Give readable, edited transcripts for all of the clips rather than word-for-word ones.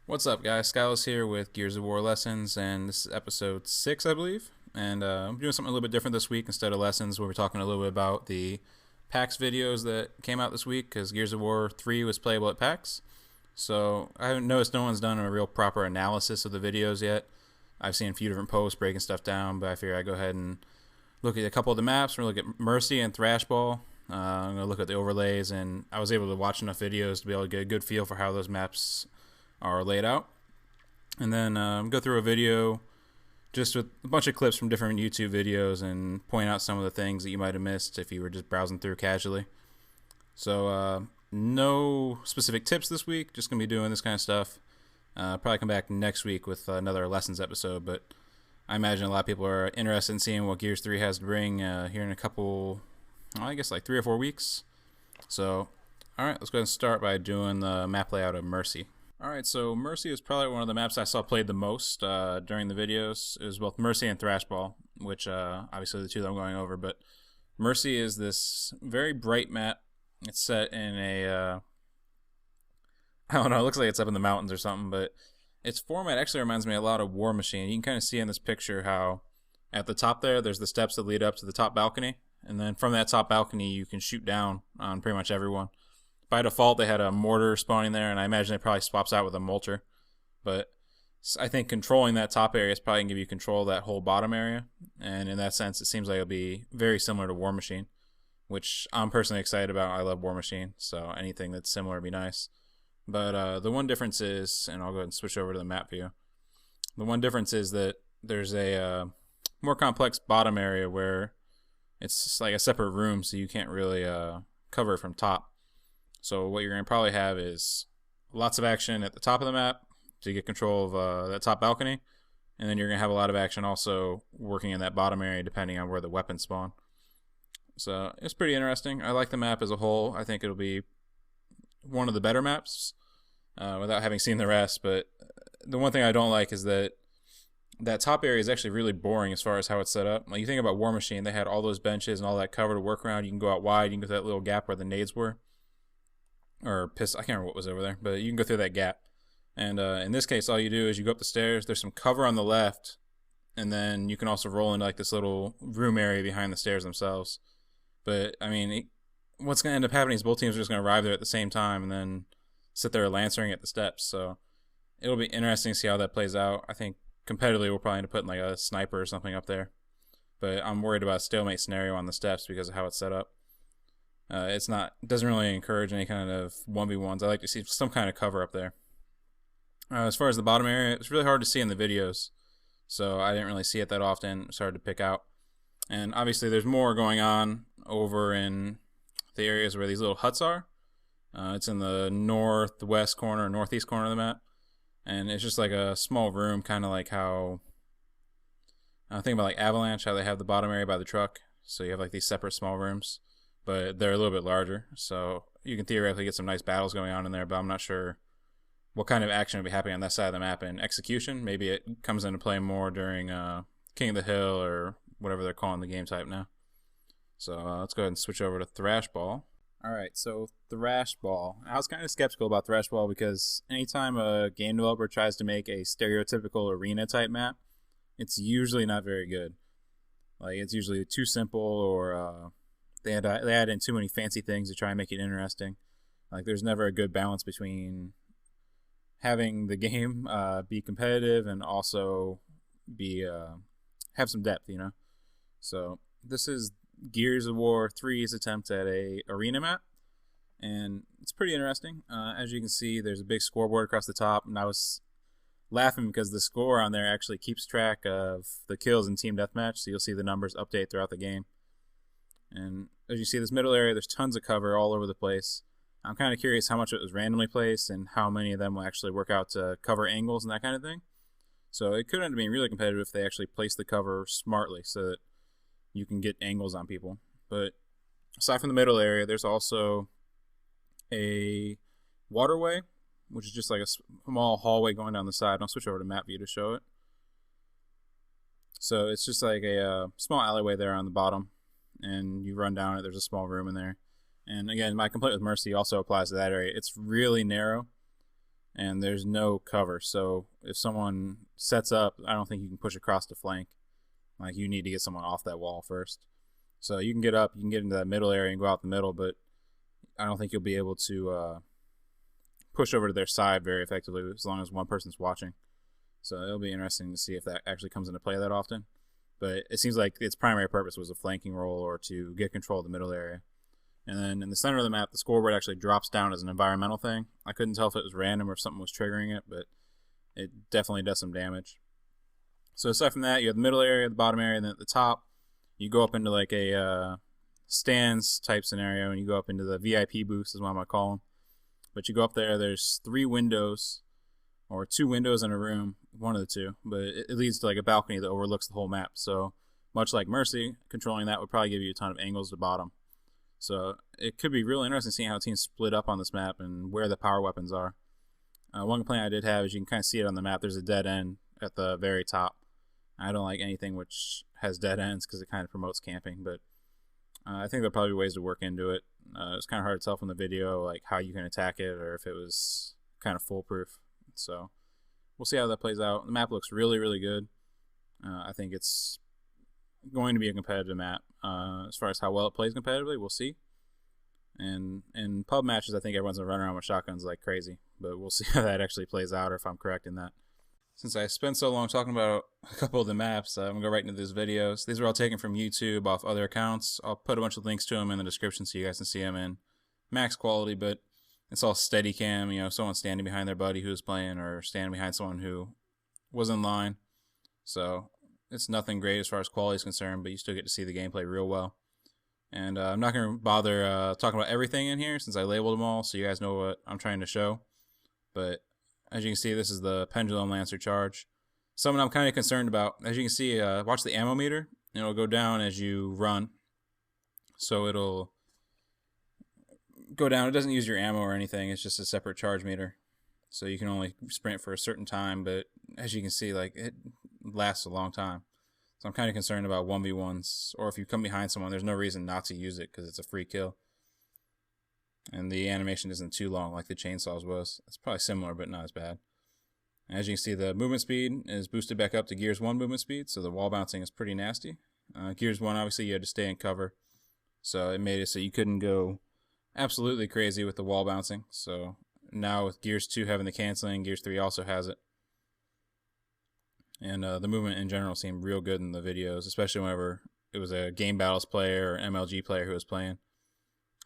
What's up, guys? Skylos here with Gears of War Lessons, and this is episode 6, I believe. And I'm doing something a little bit different this week. Instead of lessons, where we're talking a little bit about the PAX videos that came out this week, because Gears of War 3 was playable at PAX. So I haven't noticed no one's done a real proper analysis of the videos yet. I've seen a few different posts breaking stuff down, but I figure I'd go ahead and look at a couple of the maps. We're going to look at Mercy and Thrashball. I'm going to look at the overlays, and I was able to watch enough videos to be able to get a good feel for how those maps are laid out, and then go through a video just with a bunch of clips from different YouTube videos and point out some of the things that you might have missed if you were just browsing through casually. So no specific tips this week, just gonna be doing this kind of stuff. Probably come back next week with another lessons episode, but I imagine a lot of people are interested in seeing what Gears 3 has to bring here in a couple, I guess like 3 or 4 weeks. So alright, let's go ahead and start by doing the map layout of Mercy. Alright, so Mercy is probably one of the maps I saw played the most during the videos. It was both Mercy and Thrashball, which obviously the two that I'm going over, but Mercy is this very bright map. It's set in a, I don't know, it looks like it's up in the mountains or something, but its format actually reminds me a lot of War Machine. You can kind of see in this picture how at the top there's the steps that lead up to the top balcony, and then from that top balcony you can shoot down on pretty much everyone. By default, they had a mortar spawning there, and I imagine it probably swaps out with a molter. But I think controlling that top area is probably going to give you control of that whole bottom area. And in that sense, it seems like it'll be very similar to War Machine, which I'm personally excited about. I love War Machine, so anything that's similar would be nice. But the one difference is, and I'll go ahead and switch over to the map view. The one difference is that there's a more complex bottom area where it's like a separate room, so you can't really cover it from top. So what you're going to probably have is lots of action at the top of the map to get control of that top balcony. And then you're going to have a lot of action also working in that bottom area depending on where the weapons spawn. So it's pretty interesting. I like the map as a whole. I think it'll be one of the better maps without having seen the rest. But the one thing I don't like is that top area is actually really boring as far as how it's set up. Like you think about War Machine, they had all those benches and all that cover to work around. You can go out wide. You can go to that little gap where the nades were. Or piss, I can't remember what was over there, but you can go through that gap. And in this case, all you do is you go up the stairs. There's some cover on the left, and then you can also roll into like this little room area behind the stairs themselves. But I mean, what's going to end up happening is both teams are just going to arrive there at the same time and then sit there lancering at the steps. So it'll be interesting to see how that plays out. I think competitively we'll probably end up putting like a sniper or something up there. But I'm worried about a stalemate scenario on the steps because of how it's set up. Doesn't really encourage any kind of 1v1s. I like to see some kind of cover up there. As far as the bottom area, it's really hard to see in the videos, so I didn't really see it that often. It's hard to pick out. And obviously there's more going on over in the areas where these little huts are. It's in the northwest corner, northeast corner of the map. And it's just like a small room, kind of like how, I think about like Avalanche, how they have the bottom area by the truck. So you have like these separate small rooms. But they're a little bit larger, so you can theoretically get some nice battles going on in there, but I'm not sure what kind of action will be happening on that side of the map in execution. Maybe it comes into play more during King of the Hill or whatever they're calling the game type now. So let's go ahead and switch over to Thrashball. Alright, so Thrashball. I was kind of skeptical about Thrashball because anytime a game developer tries to make a stereotypical arena type map, it's usually not very good. Like, it's usually too simple or they add in too many fancy things to try and make it interesting. Like there's never a good balance between having the game be competitive and also be have some depth, you know. So this is Gears of War 3's attempt at a arena map, and it's pretty interesting. As you can see, there's a big scoreboard across the top, and I was laughing because the score on there actually keeps track of the kills in team deathmatch, so you'll see the numbers update throughout the game. And as you see, this middle area, there's tons of cover all over the place. I'm kind of curious how much it was randomly placed and how many of them will actually work out to cover angles and that kind of thing. So it could end up being really competitive if they actually place the cover smartly so that you can get angles on people. But aside from the middle area, there's also a waterway, which is just like a small hallway going down the side. I'll switch over to map view to show it. So it's just like a small alleyway there on the bottom. And you run down it, there's a small room in there. And again, my complaint with Mercy also applies to that area. It's really narrow, and there's no cover. So if someone sets up, I don't think you can push across the flank. Like, you need to get someone off that wall first. So you can get up, you can get into that middle area and go out the middle, but I don't think you'll be able to push over to their side very effectively as long as one person's watching. So it'll be interesting to see if that actually comes into play that often. But it seems like its primary purpose was a flanking role or to get control of the middle area. And then in the center of the map, the scoreboard actually drops down as an environmental thing. I couldn't tell if it was random or if something was triggering it, but it definitely does some damage. So aside from that, you have the middle area, the bottom area, and then at the top, you go up into like a stands type scenario, and you go up into the VIP booth, is what I'm going to call them. But you go up there, there's 3 windows, or 2 windows in a room, one of the 2, but it leads to like a balcony that overlooks the whole map. So much like Mercy, controlling that would probably give you a ton of angles to bottom. So it could be really interesting seeing how teams split up on this map and where the power weapons are. One complaint I did have is you can kind of see it on the map. There's a dead end at the very top. I don't like anything which has dead ends because it kind of promotes camping, but I think there'll probably be ways to work into it. It's kind of hard to tell from the video like how you can attack it or if it was kind of foolproof. So we'll see how that plays out. The map looks really, really good. I think it's going to be a competitive map. As far as how well it plays competitively, we'll see. And in pub matches, I think everyone's going to run around with shotguns like crazy. But we'll see how that actually plays out or if I'm correct in that. Since I spent so long talking about a couple of the maps, I'm going to go right into these videos. These are all taken from YouTube off other accounts. I'll put a bunch of links to them in the description so you guys can see them in max quality, but it's all steady cam, you know, someone standing behind their buddy who's playing or standing behind someone who was in line. So it's nothing great as far as quality is concerned, but you still get to see the gameplay real well. And I'm not going to bother talking about everything in here since I labeled them all so you guys know what I'm trying to show. But as you can see, this is the Pendulum Lancer charge. Something I'm kind of concerned about. As you can see, watch the ammo meter. It'll go down as you run. So it'll go down. It doesn't use your ammo or anything. It's just a separate charge meter. So you can only sprint for a certain time. But as you can see, like, it lasts a long time. So I'm kind of concerned about 1v1s. Or if you come behind someone, there's no reason not to use it because it's a free kill. And the animation isn't too long like the chainsaws was. It's probably similar, but not as bad. As you can see, the movement speed is boosted back up to Gears 1 movement speed, so the wall bouncing is pretty nasty. Gears 1, obviously, you had to stay in cover, so it made it so you couldn't go absolutely crazy with the wall bouncing. So now with Gears 2 having the canceling, Gears 3 also has it. And the movement in general seemed real good in the videos, especially whenever it was a Game Battles player or MLG player who was playing.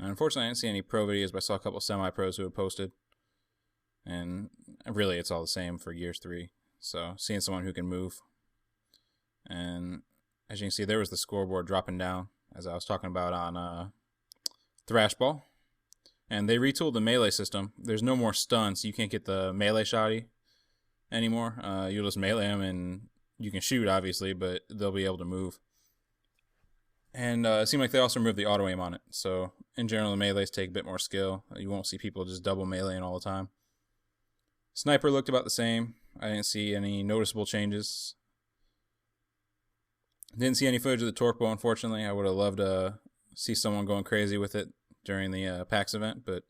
Unfortunately, I didn't see any pro videos, but I saw a couple semi-pros who had posted. And really, it's all the same for Gears 3. So, seeing someone who can move. And as you can see, there was the scoreboard dropping down, as I was talking about on Thrashball. And they retooled the melee system. There's no more stun, so you can't get the melee shotty anymore. You'll just melee them, and you can shoot, obviously, but they'll be able to move. And it seemed like they also removed the auto-aim on it. So, in general, the melees take a bit more skill. You won't see people just double meleeing all the time. Sniper looked about the same. I didn't see any noticeable changes. Didn't see any footage of the torque bow, unfortunately. I would have loved to see someone going crazy with it during the PAX event, but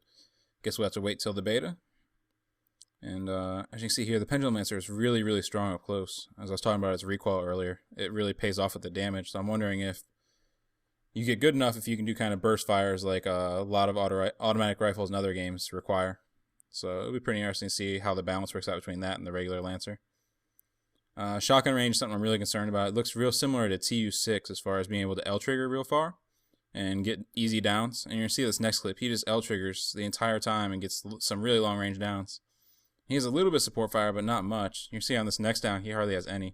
guess we'll have to wait till the beta. And as you can see here, the Pendulum Lancer is really, really strong up close. As I was talking about its recoil earlier, it really pays off with the damage. So I'm wondering if you get good enough if you can do kind of burst fires like a lot of automatic rifles in other games require. So it'll be pretty interesting to see how the balance works out between that and the regular Lancer. Shotgun range is something I'm really concerned about. It looks real similar to TU6 as far as being able to L-trigger real far and get easy downs. And you're going to see this next clip. He just L-triggers the entire time and gets some really long range downs. He has a little bit of support fire, but not much. You see on this next down, he hardly has any.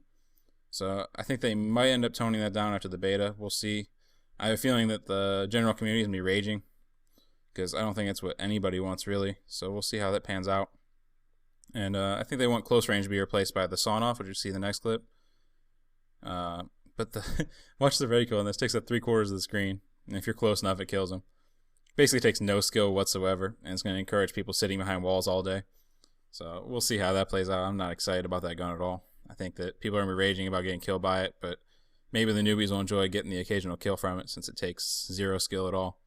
So I think they might end up toning that down after the beta. We'll see. I have a feeling that the general community is going to be raging because I don't think it's what anybody wants, really. So we'll see how that pans out. And I think they want close range to be replaced by the sawn-off, which you see in the next clip. But watch the reticle, and this takes up 3/4 of the screen. And if you're close enough, it kills them. Basically takes no skill whatsoever, and it's going to encourage people sitting behind walls all day. So we'll see how that plays out. I'm not excited about that gun at all. I think that people are going to be raging about getting killed by it, but maybe the newbies will enjoy getting the occasional kill from it since it takes 0 skill at all.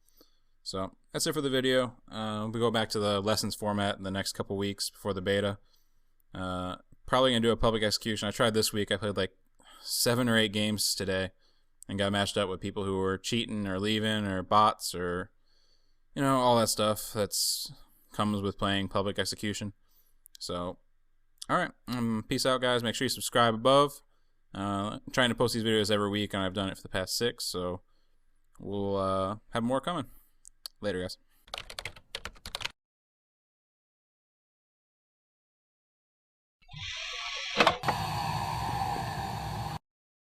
So that's it for the video. We'll go back to the lessons format in the next couple weeks before the beta. Probably going to do a public execution. I tried this week. I played like 7 or 8 games today and got matched up with people who were cheating or leaving or bots or, all that stuff that's comes with playing public execution. So, all right. Peace out, guys. Make sure you subscribe above. I'm trying to post these videos every week, and I've done it for the past 6, so we'll have more coming. Later, guys.